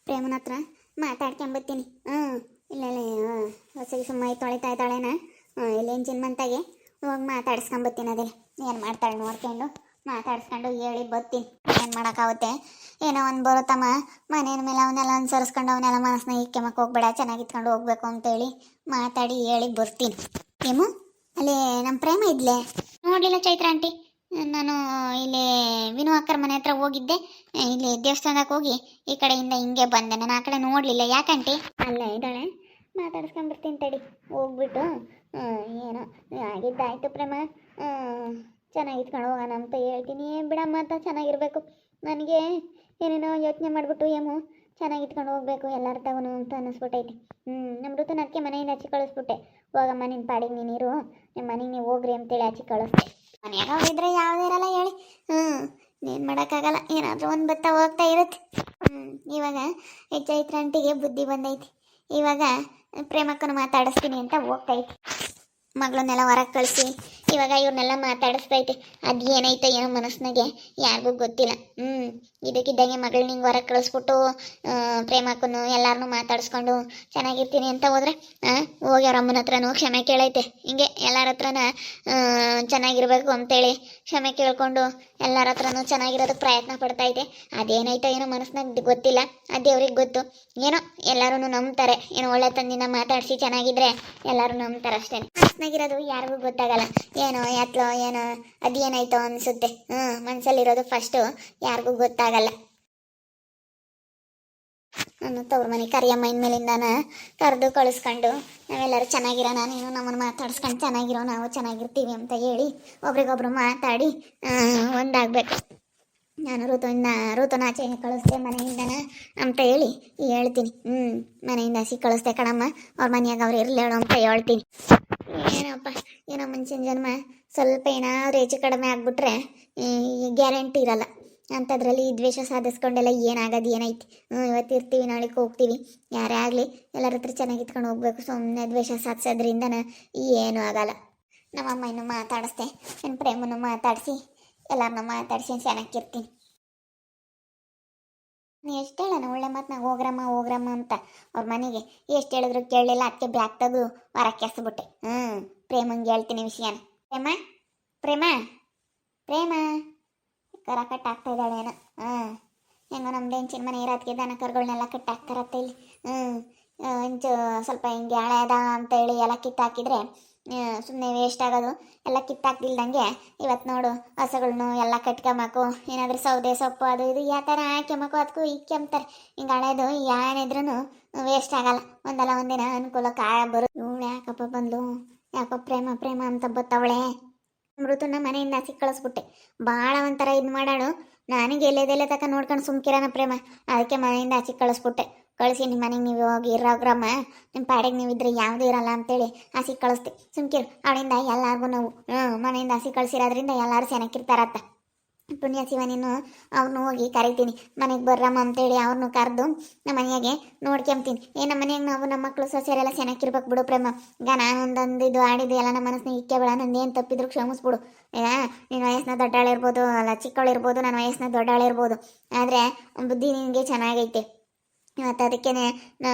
ಪ್ರೇಮನ ಹತ್ರ ಮಾತಾಡ್ಕೊಂಬತ್ತೀನಿ. ಇಲ್ಲ ಇಲ್ಲ ಹೊಸಗಿ ಸುಮ್ಮ ತೊಳಿತಾ ಇದ್ದಾಳೇನ. ಇಲ್ಲಿ ಎಂಜಿನ್ ಮಂತಾಗೆ ಹೋಗಿ ಮಾತಾಡ್ಸ್ಕೊಂಬತ್ತೀನಿ. ಅದೇ ಏನು ಮಾಡ್ತಾಳೆ ನೋಡ್ಕೊಂಡು ಮಾತಾಡ್ಸ್ಕೊಂಡು ಹೇಳಿ ಬರ್ತೀನಿ. ಏನು ಮಾಡೋಕ್ಕಾಗುತ್ತೆ, ಏನೋ ಒಂದು ಬರುತ್ತಮ್ಮ ಮನೇನ ಮೇಲೆ ಅವನ್ನೆಲ್ಲ ಅನುಸರಿಸ್ಕೊಂಡು ಅವನ್ನೆಲ್ಲ ಮನಸ್ಸನ್ನ ಇಕ್ಕೆಮಕ್ಕೆ ಹೋಗ್ಬೇಡ, ಚೆನ್ನಾಗಿತ್ಕೊಂಡು ಹೋಗ್ಬೇಕು ಅಂತೇಳಿ ಮಾತಾಡಿ ಹೇಳಿ ಬರ್ತೀನಿ. ಏಮು ಅಲ್ಲಿ ನಮ್ಮ ಪ್ರೇಮ ಇದ್ಲೆ ನೋಡಲಿಲ್ಲ ಚೈತ್ರ ಆಂಟಿ. ನಾನು ಇಲ್ಲಿ ವಿನು ಅಕ್ಕರ ಮನೆ ಹತ್ರ ಹೋಗಿದ್ದೆ. ಇಲ್ಲಿ ದೇವಸ್ಥಾನಕ್ಕೆ ಹೋಗಿ ಈ ಕಡೆಯಿಂದ ಹಿಂಗೆ ಬಂದೆ. ನಾನು ಆ ಕಡೆ ನೋಡಲಿಲ್ಲ. ಯಾಕಂಟಿ? ಅಲ್ಲೇ ಇದ್ದಾಳೆ, ಮಾತಾಡ್ಸ್ಕೊಂಡ್ಬಿಡ್ತೀನಿ ತಡಿ. ಹೋಗ್ಬಿಟ್ಟು ಏನೋ ಆಗಿದ್ದಾಯ್ತು ಪ್ರೇಮ, ಚೆನ್ನಾಗಿತ್ಕೊಂಡು ಹೋಗೋಣ ಅಂತ ಹೇಳ್ತೀನಿ. ಬಿಡಮ್ಮ ಅಂತ ಚೆನ್ನಾಗಿರ್ಬೇಕು. ನನಗೆ ಏನೇನೋ ಯೋಚನೆ ಮಾಡಿಬಿಟ್ಟು ಏಮು ಚೆನ್ನಾಗಿತ್ಕೊಂಡು ಹೋಗ್ಬೇಕು ಎಲ್ಲರ ತವನು ಅಂತ ಅನ್ನಿಸ್ಬಿಟ್ಟೈತಿ. ನಮ್ಮ ಋತುನ ಅದಕ್ಕೆ ಮನೆಯಿಂದ ಆಚೆ ಕಳಿಸ್ಬಿಟ್ಟೆ. ಹೋಗಮ್ಮ ನಿನ್ನ ಪಾಡಿಗೆ ನೀರು, ನಿಮ್ಮ ಮನೆಗೆ ನೀವು ಹೋಗ್ರಿ ಅಂತೇಳಿ ಆಚೆ ಕಳಿಸ್ದೆ. ಮನೆಯಾಗ ಹೋಗಿದ್ರೆ ಯಾವುದೇ ಇರಲ್ಲ ಹೇಳಿ. ಏನು ಮಾಡೋಕ್ಕಾಗಲ್ಲ, ಏನಾದರೂ ಒಂದು ಬತ್ತ ಹೋಗ್ತಾ ಇರುತ್ತೆ. ಇವಾಗ ಚೈತ್ರ ಆಂಟಿಗೆ ಬುದ್ಧಿ ಬಂದೈತಿ. ಇವಾಗ ಪ್ರೇಮಕ್ಕನ್ನು ಮಾತಾಡಿಸ್ತೀನಿ ಅಂತ ಹೋಗ್ತೈತಿ. ಮಗಳನ್ನೆಲ್ಲ ಹೊರಗೆ ಕಳಿಸಿ ಇವಾಗ ಇವ್ರನ್ನೆಲ್ಲ ಮಾತಾಡಿಸ್ತೈತೆ. ಅದು ಏನೈತೆ ಏನೋ ಮನಸ್ಸಿನಾಗೆ ಯಾರಿಗೂ ಗೊತ್ತಿಲ್ಲ. ಇದಕ್ಕಿದ್ದಂಗೆ ಮಗಳು ನಿಂಗೆ ಹೊರಗೆ ಕಳಿಸ್ಬಿಟ್ಟು ಪ್ರೇಮಕ್ಕನ್ನು ಎಲ್ಲರನ್ನೂ ಮಾತಾಡಿಸ್ಕೊಂಡು ಚೆನ್ನಾಗಿರ್ತೀನಿ ಅಂತ ಹೋದ್ರೆ ಹೋಗಿ ಅವ್ರ ಅಮ್ಮನ ಹತ್ರನೂ ಕ್ಷಮೆ ಕೇಳೈತೆ. ಹಿಂಗೆ ಎಲ್ಲರ ಹತ್ರನ ಚೆನ್ನಾಗಿರ್ಬೇಕು ಅಂತೇಳಿ ಕ್ಷಮೆ ಕೇಳ್ಕೊಂಡು ಎಲ್ಲರ ಹತ್ರನೂ ಚೆನ್ನಾಗಿರೋದಕ್ಕೆ ಪ್ರಯತ್ನ ಪಡ್ತೈತೆ. ಅದೇನೈತೆ ಏನೋ ಮನಸ್ಸಿನಾಗ ಗೊತ್ತಿಲ್ಲ, ಅದು ದೇವ್ರಿಗೆ ಗೊತ್ತು. ಏನೋ ಎಲ್ಲರೂ ನಂಬ್ತಾರೆ. ಏನೋ ಒಳ್ಳೆ ತಂದಿನ ಮಾತಾಡಿಸಿ ಚೆನ್ನಾಗಿದ್ರೆ ಎಲ್ಲರೂ ನಂಬ್ತಾರೆ ಅಷ್ಟೇ. ಮನಸ್ಸಿನಾಗಿರೋದು ಯಾರಿಗೂ ಗೊತ್ತಾಗಲ್ಲ. ಏನೋ ಯಾತ್ಲೋ ಏನೋ ಅದೇನಾಯ್ತೋ ಅನಿಸುತ್ತೆ. ಮನಸ್ಸಲ್ಲಿರೋದು ಫಸ್ಟು ಯಾರಿಗೂ ಗೊತ್ತಾಗಲ್ಲ. ನಾನು ತವ್ರ ಮನೆ ಕರಿಯಮ್ಮ ಇನ್ಮೇಲಿಂದಾನ ಕರೆದು ಕಳಿಸ್ಕೊಂಡು ನಾವೆಲ್ಲರೂ ಚೆನ್ನಾಗಿರೋಣ, ನೀನು ನಮ್ಮನ್ನು ಮಾತಾಡ್ಸ್ಕೊಂಡು ಚೆನ್ನಾಗಿರೋ, ನಾವು ಚೆನ್ನಾಗಿರ್ತೀವಿ ಅಂತ ಹೇಳಿ ಒಬ್ರಿಗೊಬ್ರು ಮಾತಾಡಿ ಒಂದಾಗಬೇಕು. ನಾನು ಋತುನ ಆಚೆ ಕಳಿಸ್ದೆ ಮನೆಯಿಂದನ ಅಂತ ಹೇಳಿ ಹೇಳ್ತೀನಿ. ಮನೆಯಿಂದ ಹಸಿ ಕಳಿಸ್ದೆ ಕಣಮ್ಮ, ಅವ್ರ ಮನೆಯಾಗ ಅವ್ರು ಇರಲೇಳು ಅಂತ ಹೇಳ್ತೀನಿ. ಏನಪ್ಪ ಏನೋ ಮುಂಚಿನ ಜನ್ಮ ಸ್ವಲ್ಪ ಏನಾದ್ರು ಹೆಚ್ಚು ಕಡಿಮೆ ಆಗಿಬಿಟ್ರೆ ಗ್ಯಾರಂಟಿ ಇರಲ್ಲ. ಅಂಥದ್ರಲ್ಲಿ ಈ ದ್ವೇಷ ಸಾಧಿಸ್ಕೊಂಡೆಲ್ಲ ಏನಾಗೋದು ಏನೈತಿ. ಇವತ್ತು ಇರ್ತೀವಿ ನಾಳೆಗೆ ಹೋಗ್ತೀವಿ. ಯಾರೇ ಆಗಲಿ ಎಲ್ಲರ ಹತ್ರ ಚೆನ್ನಾಗಿತ್ಕೊಂಡು ಹೋಗ್ಬೇಕು. ಸುಮ್ಮನೆ ದ್ವೇಷ ಸಾಧಿಸೋದ್ರಿಂದನ ಏನೂ ಆಗಲ್ಲ. ನಮ್ಮಮ್ಮ ಇನ್ನೂ ಮಾತಾಡಿಸ್ದೆ, ನನ್ನ ಪ್ರೇಮನ್ನು ಮಾತಾಡಿಸಿ ಎಲ್ಲರನ್ನೂ ಮಾತಾಡಿಸಿ ಚೆನ್ನಾಗಿರ್ತೀನಿ. ಎಷ್ಟು ಹೇಳೋಣ ಒಳ್ಳೆ ಮಾತನ್ನ ಹೋಗ್ರಮ್ಮ ಅಂತ ಅವ್ರ ಮನೆಗೆ ಎಷ್ಟು ಹೇಳಿದ್ರು ಕೇಳಲಿಲ್ಲ. ಅದಕ್ಕೆ ಬ್ಯಾಗ್ ತೆಗೆದು ಹೊರಕ್ಕೆ ಎಸ್ಬಿಟ್ಟೆ. ಪ್ರೇಮಂಗೆ ಹೇಳ್ತೀನಿ ವಿಷಯನ. ಪ್ರೇಮ ಪ್ರೇಮ ಪ್ರೇಮ ಕರ ಕಟ್ಟಾಗ್ತಾ ಇದ್ದಾಳೇನೋ. ಹೆಂಗೋ ನಮ್ದು ಹೆಂಚಿನ ಮನೆ ಇರೋದಕ್ಕೆ ದನ ಕರುಗಳನ್ನೆಲ್ಲ ಕಟ್ಟಾಕ್ತಾರತ್ತೆ ಇಲ್ಲಿ. ಹೆಂಚು ಸ್ವಲ್ಪ ಹಿಂಗೆ ಹಳೆಯದ ಅಂತೇಳಿ ಎಲ್ಲ ಕಿತ್ತಾಕಿದ್ರೆ ಸುಮ್ಮನೆ ವೇಸ್ಟ್ ಆಗೋದು. ಎಲ್ಲ ಕಿತ್ತಾಕ್ದಿಲ್ದಂಗೆ ಇವತ್ತು ನೋಡು ಹಸುಗಳ್ನು ಎಲ್ಲ ಕಟ್ಕೊಂಬೇಕು. ಏನಾದರೂ ಸೌದೆ ಸೊಪ್ಪು ಅದು ಇದು ಯಾವ ಥರ ಹಾಕ್ಯಂಬೇಕು, ಅದಕ್ಕೂ ಇಕ್ಕೆಂಬ್ತಾರೆ. ಹಿಂಗೆ ಹಳೇದು ಏನಿದ್ರೂ ವೇಸ್ಟ್ ಆಗಲ್ಲ. ಒಂದಲ್ಲ ಒಂದಿನ ಅನುಕೂಲ ಕಾಯ ಬರುತ್ತೆ. ಇವಳು ಯಾಕಪ್ಪ ಬಂದ್ಲು, ಯಾಕೋ ಪ್ರೇಮ ಅಂತ ಬತ್ತವಳೆ. ಮೃತುನ ಮನೆಯಿಂದ ಹಸಿ ಕಳಿಸ್ಬಿಟ್ಟೆ. ಭಾಳ ಒಂಥರ ಇದು ಮಾಡಾಳು. ನನಗೆ ಎಲ್ಲೆದೆಲ್ಲ ತಕ ನೋಡ್ಕೊಂಡು ಸುಮ್ಕಿರೋಣ ಪ್ರೇಮ. ಅದಕ್ಕೆ ಮನೆಯಿಂದ ಹಸಿ ಕಳಿಸ್ಬಿಟ್ಟೆ. ಕಳಿಸಿ ನಿಮ್ಮ ಮನೆಗೆ ನೀವು ಹೋಗಿ ಇರೋಗ್ರಮ್ಮ, ನಿಮ್ಮ ಪಾಡಿಗೆ ನೀವು ಇದ್ರೆ ಯಾವುದೂ ಇರಲ್ಲ ಅಂತೇಳಿ ಹಸಿ ಕಳಿಸ್ತೆ. ಸುಮ್ಕಿರು. ಅವಳಿಂದ ಎಲ್ಲರಿಗೂ ನಾವು ಮನೆಯಿಂದ ಹಸಿ ಕಳಿಸಿರೋದ್ರಿಂದ ಎಲ್ಲರೂ ಚೆನ್ನಾಗಿರ್ತಾರತ್ತ. ಪುಣ್ಯ ಶಿವ ನೀನು ಅವ್ರನ್ನೂ ಹೋಗಿ ಕರಿತೀನಿ, ಮನೆಗೆ ಬರ್ರಮ್ಮ ಅಂತೇಳಿ ಅವ್ರನ್ನೂ ಕರೆದು ನಮ್ಮ ಮನೆಯಾಗೆ ನೋಡ್ಕೊಂತೀನಿ. ನಮ್ಮ ಮನೆಯಾಗ ನಾವು ನಮ್ಮ ಮಕ್ಕಳು ಸೊಸೆಯರೆಲ್ಲ ಚೆನ್ನಾಗಿರ್ಬೇಕು ಬಿಡು ಪ್ರೇಮ. ಈಗ ನಾನು ಒಂದೊಂದು ಇದು ಆಡಿದ್ದು ಎಲ್ಲ ನಮ್ಮ ಮನಸ್ಸಿನ ಇಕ್ಕೆ ಬೇಡ. ನಂದೇನು ತಪ್ಪಿದ್ರು ಕ್ಷಮಿಸ್ಬಿಡು. ನಿನ್ನ ವಯಸ್ಸಿನ ದೊಡ್ಡಾಳಿರ್ಬೋದು, ಅಲ್ಲ ಚಿಕ್ಕವಳಿರ್ಬೋದು, ನನ್ನ ವಯಸ್ಸಿನ ದೊಡ್ಡಾಳಿರ್ಬೋದು, ಆದರೆ ಬುದ್ಧಿ ನಿನಗೆ ಚೆನ್ನಾಗೈತೆ. ಮತ್ತು ಅದಕ್ಕೇ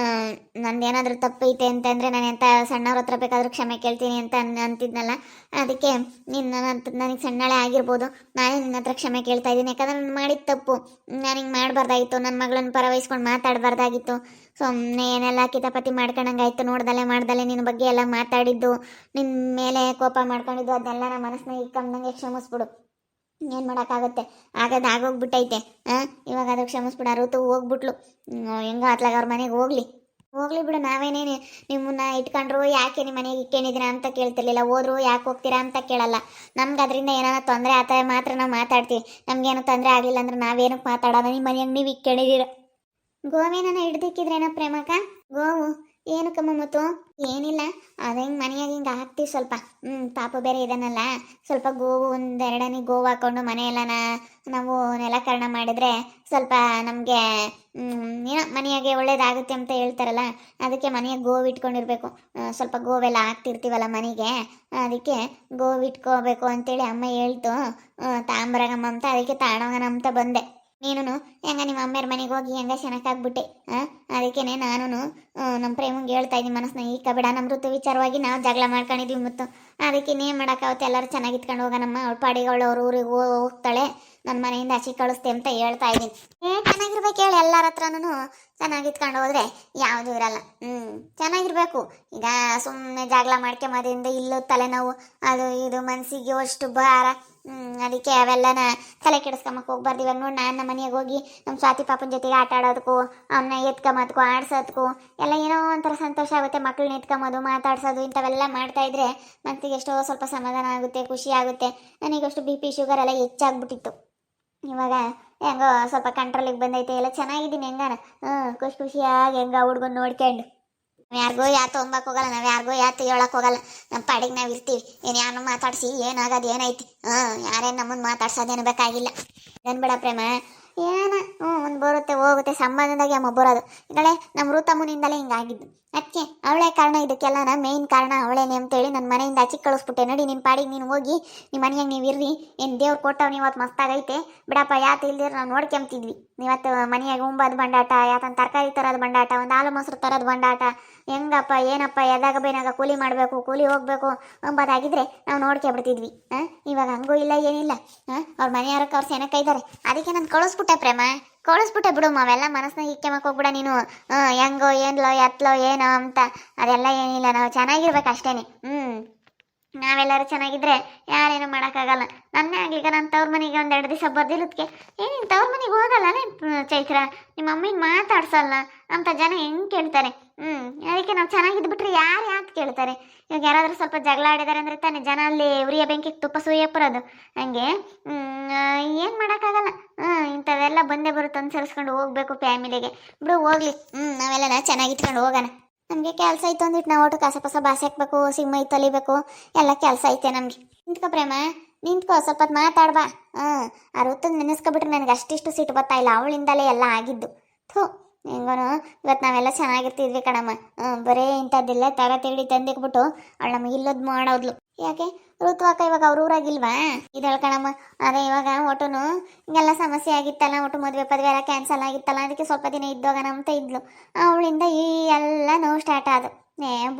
ನಂದೇನಾದರೂ ತಪ್ಪೈತೆ ಅಂತಂದರೆ ನಾನು ಎಂಥ ಸಣ್ಣವ್ರ ಹತ್ರ ಬೇಕಾದರೂ ಕ್ಷಮೆ ಕೇಳ್ತೀನಿ ಅಂತ ಅಂತಿದ್ನಲ್ಲ. ಅದಕ್ಕೆ ನನಗೆ ಸಣ್ಣಳೆ ಆಗಿರ್ಬೋದು, ನಾನೇ ನಿನ್ನ ಹತ್ರ ಕ್ಷಮೆ ಕೇಳ್ತಾ ಇದ್ದೀನಿ. ಯಾಕಂದರೆ ನಾನು ಮಾಡಿದ ತಪ್ಪು. ನಾನು ಹಿಂಗೆ ಮಾಡಬಾರ್ದಾಗಿತ್ತು, ನನ್ನ ಮಗಳನ್ನು ಪರವಹಿಸ್ಕೊಂಡು ಮಾತಾಡಬಾರ್ದಾಗಿತ್ತು. ಸುಮ್ಮನೆ ಏನೆಲ್ಲ ಕಿತಾಪತಿ ಮಾಡ್ಕೊಂಡಂಗಾಯ್ತು. ಮಾಡ್ದಲೆ ನಿನ್ನ ಬಗ್ಗೆ ಎಲ್ಲ ಮಾತಾಡಿದ್ದು, ನಿನ್ನ ಮೇಲೆ ಕೋಪ ಮಾಡ್ಕೊಂಡಿದ್ದು, ಅದನ್ನೆಲ್ಲ ನಮ್ಮ ಮನಸ್ಸಿನಾಗ ಇಕ್ಕಂದಂಗೆ ಕ್ಷಮಿಸ್ಬಿಡು. ಏನು ಮಾಡೋಕ್ಕಾಗುತ್ತೆ, ಆಗೋಗ್ಬಿಟ್ಟೈತೆ. ಇವಾಗ ಅದು ಕ್ಷಮಿಸ್ಬಿಡ. ಋತು ಹೋಗ್ಬಿಟ್ಲು, ಹೆಂಗೋ ಅತ್ಲಾಗ ಅವ್ರ ಮನೆಗೆ ಹೋಗ್ಲಿ ಬಿಡು. ನಾವೇನೇನು ನಿಮ್ಮನ್ನ ಇಟ್ಕೊಂಡ್ರು ಯಾಕೆ ನಿಮ್ಮ ಮನೆಗೆ ಇಕ್ಕೇನಿದ್ದೀರಾ ಅಂತ ಕೇಳ್ತಿರ್ಲಿಲ್ಲ. ಹೋದ್ರು ಯಾಕೆ ಹೋಗ್ತೀರಾ ಅಂತ ಕೇಳಲ್ಲ. ನಮ್ಗೆ ಅದರಿಂದ ಏನಾರ ತೊಂದರೆ ಆತ ಮಾತ್ರ ನಾವು ಮಾತಾಡ್ತೀವಿ. ನಮಗೇನು ತೊಂದರೆ ಆಗಲಿಲ್ಲ ಅಂದ್ರೆ ನಾವೇನಕ್ಕೆ ಮಾತಾಡೋಣ. ನಿಮ್ಮ ಮನೆಯಾಗ ನೀವು ಇಕ್ಕೇಳಿದ್ದೀರ. ಗೋವೇನ ಹಿಡ್ದಿಕ್ಕಿದ್ರೇನೋ ಪ್ರೇಮಕ್ಕ? ಗೋವು ಏನಕ್ಕಮ್ಮ ಮತ್ತು? ಏನಿಲ್ಲ, ಅದು ಹಿಂಗೆ ಮನೆಯಾಗ ಹಿಂಗೆ ಹಾಕ್ತೀವಿ ಸ್ವಲ್ಪ. ಪಾಪ ಬೇರೆ ಇದನ್ನಲ್ಲ, ಸ್ವಲ್ಪ ಗೋವು ಒಂದೆರಡನೇ ಗೋವು ಹಾಕ್ಕೊಂಡು ಮನೆಯೆಲ್ಲ ನಾವು ನೆಲಕರಣ ಮಾಡಿದರೆ ಸ್ವಲ್ಪ ನಮಗೆ ಏನೋ ಮನೆಯಾಗೆ ಒಳ್ಳೇದಾಗುತ್ತೆ ಅಂತ ಹೇಳ್ತಾರಲ್ಲ. ಅದಕ್ಕೆ ಮನೆಯಾಗ ಗೋವು ಇಟ್ಕೊಂಡಿರ್ಬೇಕು. ಸ್ವಲ್ಪ ಗೋವೆಲ್ಲ ಹಾಕ್ತಿರ್ತೀವಲ್ಲ ಮನೆಗೆ, ಅದಕ್ಕೆ ಗೋವು ಇಟ್ಕೋಬೇಕು ಅಂತೇಳಿ ಅಮ್ಮ ಹೇಳ್ತು. ತಾಂಬರಗಮ್ಮ ಅಂತ, ಅದಕ್ಕೆ ತಾಣೋಗಣ ಅಂತ ಬಂದೆ. ನೀನು ಹೆಂಗ ನಿಮ್ಮ ಅಮ್ಮೆಯರ ಮನೆಗೆ ಹೋಗಿ ಹೆಂಗ ಶನಕ್ಕಾಗ್ಬಿಟ್ಟೆ. ಅದಕ್ಕೇನೆ ನಾನು ನಮ್ಮ ಪ್ರೇಮಂಗೆ ಹೇಳ್ತಾ ಇದ್ದೀನಿ ಮನಸ್ಸನ್ನ ಈಗ ಬಿಡ. ನಮ್ಮ ಋತು ವಿಚಾರವಾಗಿ ನಾವು ಜಗಳ ಮಾಡ್ಕೊಂಡಿದ್ವಿ ಮತ್ತು ಅದಕ್ಕೆ ಇನ್ನೇನು ಮಾಡೋಕ್ಕಾಗುತ್ತೆ, ಎಲ್ಲರೂ ಚೆನ್ನಾಗಿ ಇಟ್ಕೊಂಡು ಹೋಗೋಣಮ್ಮ. ಅವಳ ಪಾಡಿಗೆ ಅವಳು ಅವ್ರ ಊರಿಗೆ ಹೋಗ್ತಾಳೆ, ನನ್ನ ಮನೆಯಿಂದ ಆಚೆ ಕಳಿಸ್ತೆ ಅಂತ ಹೇಳ್ತಾ ಇದ್ದೀನಿ. ಚೆನ್ನಾಗಿರ್ಬೇಕು ಹೇಳಿ, ಎಲ್ಲರ ಹತ್ರನೂ ಚೆನ್ನಾಗಿ ಇಟ್ಕೊಂಡು ಹೋದ್ರೆ ಯಾವುದು ಇರಲ್ಲ. ಚೆನ್ನಾಗಿರ್ಬೇಕು. ಈಗ ಸುಮ್ಮನೆ ಜಗಳ ಮಾಡ್ಕೊಂಬದಿಂದ ಇಲ್ಲೂ ತಲೆನೋವು ಅದು ಇದು ಮನಸ್ಸಿಗೆ ಅಷ್ಟು ಭಾರ. ಅದಕ್ಕೆ ಅವೆಲ್ಲನ ತಲೆ ಕೆಡಿಸ್ಕೊಂಬಕ್ಕೆ ಹೋಗ್ಬಾರ್ದು. ಇವಾಗ ನೋಡಿ ನಾನು ನಮ್ಮ ಮನೆಯಾಗ ಹೋಗಿ ನಮ್ಮ ಸ್ವಾತಿ ಪಾಪನ ಜೊತೆಗೆ ಆಟ ಆಡೋದಕ್ಕೂ ಅವನ್ನ ಎತ್ಕೊಂಬದಕ್ಕೂ ಆಡ್ಸೋದಕ್ಕೂ ಎಲ್ಲ ಏನೋ ಒಂಥರ ಸಂತೋಷ ಆಗುತ್ತೆ. ಮಕ್ಕಳನ್ನ ಎತ್ಕೊಂಬೋದು, ಮಾತಾಡ್ಸೋದು ಇಂಥವೆಲ್ಲ ಮಾಡ್ತಾಯಿದ್ರೆ ಮನಸ್ಸಿಗೆ ಎಷ್ಟೋ ಸ್ವಲ್ಪ ಸಮಾಧಾನ ಆಗುತ್ತೆ, ಖುಷಿ ಆಗುತ್ತೆ. ನನಗಷ್ಟು BP ಶುಗರ್ ಎಲ್ಲ ಹೆಚ್ಚಾಗ್ಬಿಟ್ಟಿತ್ತು. ಇವಾಗ ಹೆಂಗೋ ಸ್ವಲ್ಪ ಕಂಟ್ರೋಲಿಗೆ ಬಂದೈತೆ, ಎಲ್ಲ ಚೆನ್ನಾಗಿದ್ದೀನಿ ಹೆಂಗಾನ. ಖುಷಿಯಾಗಿ ಹೆಂಗ ಹುಡ್ಗನ್ ನೋಡ್ಕೊಂಡು ಯಾರಿಗೋ ಯಾತು ಅಂಬಕ್ಕೆ ಹೋಗಲ್ಲ, ನಾವು ಯಾರಿಗೋ ಯಾತು ಹೇಳಕ್ಕೆ ಹೋಗಲ್ಲ. ನಮ್ಮ ಪಾಡಿಗೆ ನಾವು ಇರ್ತೀವಿ. ಏನು ಯಾರನ್ನ ಮಾತಾಡಿಸಿ ಏನಾಗೋದು ಏನೈತಿ. ಯಾರೇನು ನಮ್ಮನ್ನು ಮಾತಾಡ್ಸೋದೇನು ಬೇಕಾಗಿಲ್ಲ. ಬಿಡ ಪ್ರೇಮ, ಏನ ಒಂದು ಬರುತ್ತೆ ಹೋಗುತ್ತೆ, ಸಂಬಂಧದಾಗೆ ಅಮ್ಮ ಬರೋದು. ಈಗಲೇ ನಮ್ಮ ಋತಮ್ಮನಿಂದಲೇ ಹಿಂಗಾಗಿದ್ದು. ಅದಕ್ಕೆ ಅವಳೇ ಕಾರಣ, ಇದಕ್ಕೆಲ್ಲನ ಮೇಯ್ನ್ ಕಾರಣ ಅವಳೇನೆ ಅಂತೇಳಿ ನನ್ನ ಮನೆಯಿಂದ ಆಚೆ ಕಳಿಸ್ಬಿಟ್ಟೆ. ನಡಿ ನಿನ್ನ ಪಾಡಿಗೆ ನೀನು ಹೋಗಿ ನಿಮ್ಮ ಮನೆಯಾಗ ನೀವು ಇರ್ರಿ. ಏನು ದೇವ್ರು ಕೊಟ್ಟವ್ ಇವತ್ತು ಮಸ್ತಾಗೈತೆ ಬಿಡಪ್ಪ. ಯಾತು ಇಲ್ದಿರ ನಾವು ನೋಡ್ಕೊಂತಿದ್ವಿ. ಇವತ್ತು ಮನೆಯಾಗ ಉಂಬದು ಬಂಡಾಟ, ಯಾತನ ತರಕಾರಿ ತರೋದು ಬಂಡಾಟ, ಒಂದು ಹಾಲು ಮೊಸರು ತರೋದು ಬಂಡಾಟ. ಹೆಂಗಪ್ಪ ಏನಪ್ಪ ಎದಾಗ ಬೇನಾಗ ಕೂಲಿ ಮಾಡಬೇಕು, ಕೂಲಿ ಹೋಗ್ಬೇಕು ಅಂಬೋದಾಗಿದ್ರೆ ನಾವು ನೋಡ್ಕೊಬಿಡ್ತಿದ್ವಿ. ಇವಾಗ ಹಂಗೂ ಇಲ್ಲ ಏನಿಲ್ಲ. ಅವ್ರ ಮನೆಯವ್ರಕ್ಕೆ ಅವ್ರು ಸೆನಕ ಇದ್ದಾರೆ, ಅದಕ್ಕೆ ನಾನು ಕಳಿಸ್ಬಿಟ್ಟೆ ಪ್ರೇಮ, ಕಳಿಸ್ಬಿಟ್ಟೆ ಬಿಡು. ಅವೆಲ್ಲ ಮನಸ್ಸನ್ನ ಇಕ್ಕೆಮಕ್ಕೆ ಹೋಗ್ಬಿಡ ನೀನು. ಹೆಂಗೋ ಏನ್ಲೋ ಎತ್ಲೋ ಏನೋ ಅಂತ ಅದೆಲ್ಲ ಏನಿಲ್ಲ. ನಾವು ಚೆನ್ನಾಗಿರ್ಬೇಕು ಅಷ್ಟೇನೆ. ನಾವೆಲ್ಲರೂ ಚೆನ್ನಾಗಿದ್ರೆ ಯಾರೇನು ಮಾಡೋಕ್ಕಾಗಲ್ಲ. ನನ್ನೇ ಆಗ್ಲಿಕ್ಕೆ ನನ್ನ ತವ್ರ ಮನೆಗೆ 1-2 ದಿವಸ ಬರ್ದಿಲ್ಲದಕ್ಕೆ ನೀನು ತವ್ರ ಮನೆಗೆ ಹೋಗಲ್ಲನೇ ಚೈತ್ರ, ನಿಮ್ಮ ಅಮ್ಮಿನ ಮಾತಾಡ್ಸಲ್ಲ ಅಂತ ಜನ ಹೆಂಗೆ ಕೇಳ್ತಾರೆ. ಅದಕ್ಕೆ ನಾವು ಚೆನ್ನಾಗಿದ್ಬಿಟ್ರೆ ಯಾರು ಯಾಕೆ ಕೇಳ್ತಾರೆ. ಇವಾಗ ಯಾರಾದರೂ ಸ್ವಲ್ಪ ಜಗಳ ಆಡಿದ್ದಾರೆ ಅಂದರೆ ತಾನೇ ಜನ ಅಲ್ಲಿ ಉರಿಯ ಬೆಂಕಿಗೆ ತುಪ್ಪ ಸುಯ್ಯಕ್ಕೆ ಬರೋದು. ಹಂಗೆ ಏನು ಮಾಡೋಕ್ಕಾಗಲ್ಲ. ಇಂಥವೆಲ್ಲ ಬಂದೇ ಬರುತ್ತೆ, ಅನುಸರಿಸ್ಕೊಂಡು ಹೋಗ್ಬೇಕು ಫ್ಯಾಮಿಲಿಗೆ. ಬಿಡು ಹೋಗ್ಲಿ. ನಾವೆಲ್ಲ ಚೆನ್ನಾಗಿಟ್ಕೊಂಡು ಹೋಗೋಣ. ನಮಗೆ ಕೆಲಸ ಐತೆ ಅಂದಿಟ್ಟು ನಾವು ಒಟ್ಟು ಕಸ ಬಾಸಿ ಹಾಕ್ಬೇಕು, ಸಿಂಹ ತಲಿಬೇಕು, ಎಲ್ಲ ಕೆಲಸ ಐತೆ ನಮಗೆ. ನಿಂತ್ಕೊ ಪ್ರೇಮ, ನಿಂತ್ಕೋ, ಸ್ವಲ್ಪ ಮಾತಾಡ್ಬಾ. ಆ ಋತುನ ನೆನೆಸ್ಕೊಬಿಟ್ರೆ ನನಗೆ ಅಷ್ಟಿಷ್ಟು ಸಿಟ್ಟು ಬರ್ತಾ ಇಲ್ಲ. ಅವಳಿಂದಲೇ ಎಲ್ಲ ಆಗಿದ್ದು. ಹೆಂಗೋನು ಇವತ್ತು ನಾವೆಲ್ಲ ಚೆನ್ನಾಗಿರ್ತಿದ್ವಿ ಕಣಮ್ಮ. ಬರೀ ಇಂಥದ್ದೆಲ್ಲ ತಿಂಡಿ ತಂದಿಕ್ಬಿಟ್ಟು ಅವಳು ನಮಗೆ ಇಲ್ಲದ್ ಮಾಡೋದ್ಲು. ಯಾಕೆ ಋತು ಅಕ್ಕ ಇವಾಗ ಅವ್ರ ಊರಾಗಿಲ್ವಾ ಇದಳ ಕಣಮ್ಮ. ಅದೇ ಇವಾಗ ಒಟ್ಟುನು ಹಿಂಗೆಲ್ಲ ಸಮಸ್ಯೆ ಆಗಿತ್ತಲ್ಲ, ಒಟ್ಟು ಮದುವೆ ಪದವಿ ಎಲ್ಲ ಕ್ಯಾನ್ಸಲ್ ಆಗಿತ್ತಲ್ಲ, ಅದಕ್ಕೆ ಸ್ವಲ್ಪ ದಿನ ಇದ್ದೋಗಣ ಅಂತ ಇದ್ಲು. ಅವಳಿಂದ ಈ ಎಲ್ಲ ನೋವು ಸ್ಟಾರ್ಟ್ ಆದ.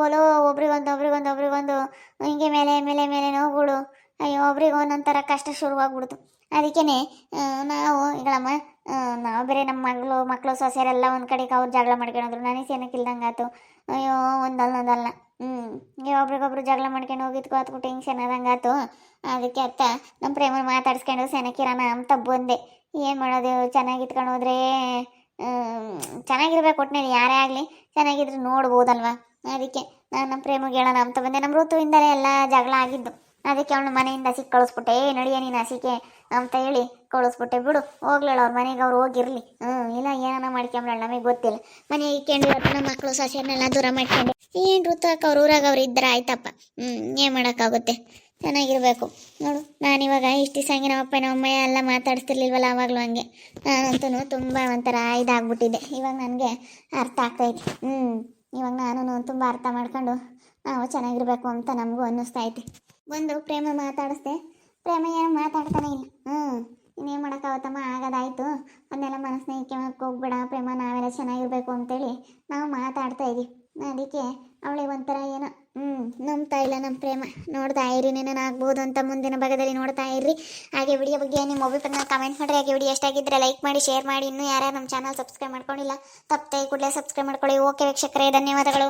ಬೋಲೋ ಒಬ್ರಿಗೊಂದು ಹಿಂಗೆ ಮೇಲೆ ಮೇಲೆ ಮೇಲೆ ನೋವುಗಳು. ಅಯ್ಯೋ ಒಬ್ರಿಗೆ ಒಂದೊಂಥರ ಕಷ್ಟ ಶುರುವಾಗ್ಬಿಡ್ತು. ಅದಕ್ಕೇನೆ ನಾವು ಈಗಳಮ್ಮ ನಾವು ಬೇರೆ ನಮ್ಮ ಮಕ್ಕಳು ಸೊಸೆಯರೆಲ್ಲ ಒಂದು ಕಡೆಗೆ ಅವ್ರು ಜಗಳ ಮಾಡ್ಕೊಳೋದ್ರು. ನನಗೆ ಸೇನಕ್ಕೆ ಇಲ್ದಂಗೆ ಆಯ್ತು. ಅಯ್ಯೋ ಒಂದಲ್ಲ ಹಿಂಗೆ ಒಬ್ರಿಗೊಬ್ರು ಜಗಳ ಮಾಡ್ಕೊಂಡು ಹೋಗಿದ್ಕೋ ಅತ್ಕು ಟೆನ್ಷನ್ ಆದಂಗೆ ಆಯ್ತು. ಅದಕ್ಕೆ ಅತ್ತ ನಮ್ಮ ಪ್ರೇಮ ಮಾತಾಡ್ಸ್ಕೊಂಡು ಸೆನಕ್ಕಿರೋಣ ಅಂತ ಬಂದೆ. ಏನು ಮಾಡೋದು, ಚೆನ್ನಾಗಿ ಇಟ್ಕೊಂಡು ಹೋದ್ರೆ ಚೆನ್ನಾಗಿರ್ಬೇಕು. ಒಟ್ಟಿನಲ್ಲಿ ಯಾರೇ ಆಗಲಿ ಚೆನ್ನಾಗಿದ್ರೆ ನೋಡ್ಬೋದಲ್ವ. ಅದಕ್ಕೆ ನಾನು ನಮ್ಮ ಪ್ರೇಮಿಗೆ ಹೇಳೋಣ ಅಂತ ಬಂದೆ. ನಮ್ಮ ಋತುವಿಂದಲೇ ಎಲ್ಲ ಜಗಳ ಆಗಿದ್ದು. ಅದಕ್ಕೆ ಅವಳು ಮನೆಯಿಂದ ಹಸಿಗೆ ಕಳಿಸ್ಬಿಟ್ಟೆ. ನಡಿಯ ನೀನು ಹಸಿಗೆ ಅಂತ ಹೇಳಿ ಕಳಿಸ್ಬಿಟ್ಟೆ. ಬಿಡು ಹೋಗ್ಲೇಳ, ಅವ್ರ ಮನೆಗೆ ಅವ್ರು ಹೋಗಿರ್ಲಿ. ಇಲ್ಲ ಏನಾನ ಮಾಡ್ಕೊಂಬ್ರಳ, ನಮಗೆ ಗೊತ್ತಿಲ್ಲ. ಮನೆ ಇಕ್ಕೊಂಡು ನಮ್ಮ ಮಕ್ಕಳು ಸೊಸೆಯನ್ನೆಲ್ಲ ದೂರ ಮಾಡ್ಕೊಂಡು ಏನು ಋತು ಅಕ್ಕ ಅವ್ರ ಊರಾಗ ಅವ್ರು ಇದ್ರೆ ಆಯ್ತಪ್ಪ. ಏನು ಮಾಡೋಕ್ಕಾಗುತ್ತೆ, ಚೆನ್ನಾಗಿರ್ಬೇಕು. ನೋಡು ನಾನಿವಾಗ ಇಷ್ಟು ದಿವಸ ಹಂಗೆ ನಮ್ಮ ಅಪ್ಪ ನಮ್ಮ ಅಮ್ಮ ಎಲ್ಲ ಮಾತಾಡ್ತಿರ್ಲಿಲ್ವಲ್ಲ ಆವಾಗಲೂ ಹಂಗೆ. ನಾನಂತೂ ತುಂಬ ಒಂಥರ ಇದಾಗ್ಬಿಟ್ಟಿದ್ದೆ. ಇವಾಗ ನನಗೆ ಅರ್ಥ ಆಗ್ತೈತೆ. ಇವಾಗ ನಾನು ತುಂಬ ಅರ್ಥ ಮಾಡ್ಕೊಂಡು ನಾವು ಚೆನ್ನಾಗಿರ್ಬೇಕು ಅಂತ ನಮಗೂ ಅನ್ನಿಸ್ತೈತೆ. ಬಂದು ಪ್ರೇಮ ಮಾತಾಡಿಸ್ದೆ. ಪ್ರೇಮ ಏನು ಮಾತಾಡ್ತಾನೆ ಇಲ್ಲ. ಇನ್ನೇನು ಮಾಡೋಕ್ಕಾಗತ್ತಮ್ಮ, ಆಗೋದಾಯ್ತು. ಅದನ್ನೆಲ್ಲ ಮನಸ್ಸನ್ನ ಇಕ್ಕೆಮಕ್ಕೆ ಹೋಗ್ಬೇಡ ಪ್ರೇಮ, ನಾವೆಲ್ಲ ಚೆನ್ನಾಗಿರ್ಬೇಕು ಅಂತೇಳಿ ನಾವು ಮಾತಾಡ್ತಾ ಇದ್ದೀವಿ. ಅದಕ್ಕೆ ಅವಳಿಗೆ ಒಂಥರ ಏನೋ ನಂಬ್ತಾ ಇಲ್ಲ ನಮ್ಮ ಪ್ರೇಮ. ನೋಡ್ತಾ ಇರಿ, ಆಗ್ಬೋದು ಅಂತ ಮುಂದಿನ ಭಾಗದಲ್ಲಿ ನೋಡ್ತಾ ಇರ್ರಿ. ಹಾಗೆ ವಿಡಿಯೋ ಬಗ್ಗೆ ನಿಮ್ಮ ಅಭಿಪ್ರಾಯನ ಕಮೆಂಟ್ ಮಾಡಿರಿ. ಹಾಗೆ ವಿಡಿಯೋ ಎಷ್ಟಾಗಿದ್ದರೆ ಲೈಕ್ ಮಾಡಿ, ಶೇರ್ ಮಾಡಿ. ಇನ್ನೂ ಯಾರ್ಯಾರು ನಮ್ಮ ಚಾನಲ್ ಸಬ್ಸ್ಕ್ರೈಬ್ ಮಾಡ್ಕೊಂಡಿಲ್ಲ ತಪ್ಪದೆ ಕೂಡಲೇ ಸಬ್ಸ್ಕ್ರೈಬ್ ಮಾಡ್ಕೊಳ್ಳಿ. ಓಕೆ ವೀಕ್ಷಕರೇ, ಧನ್ಯವಾದಗಳು.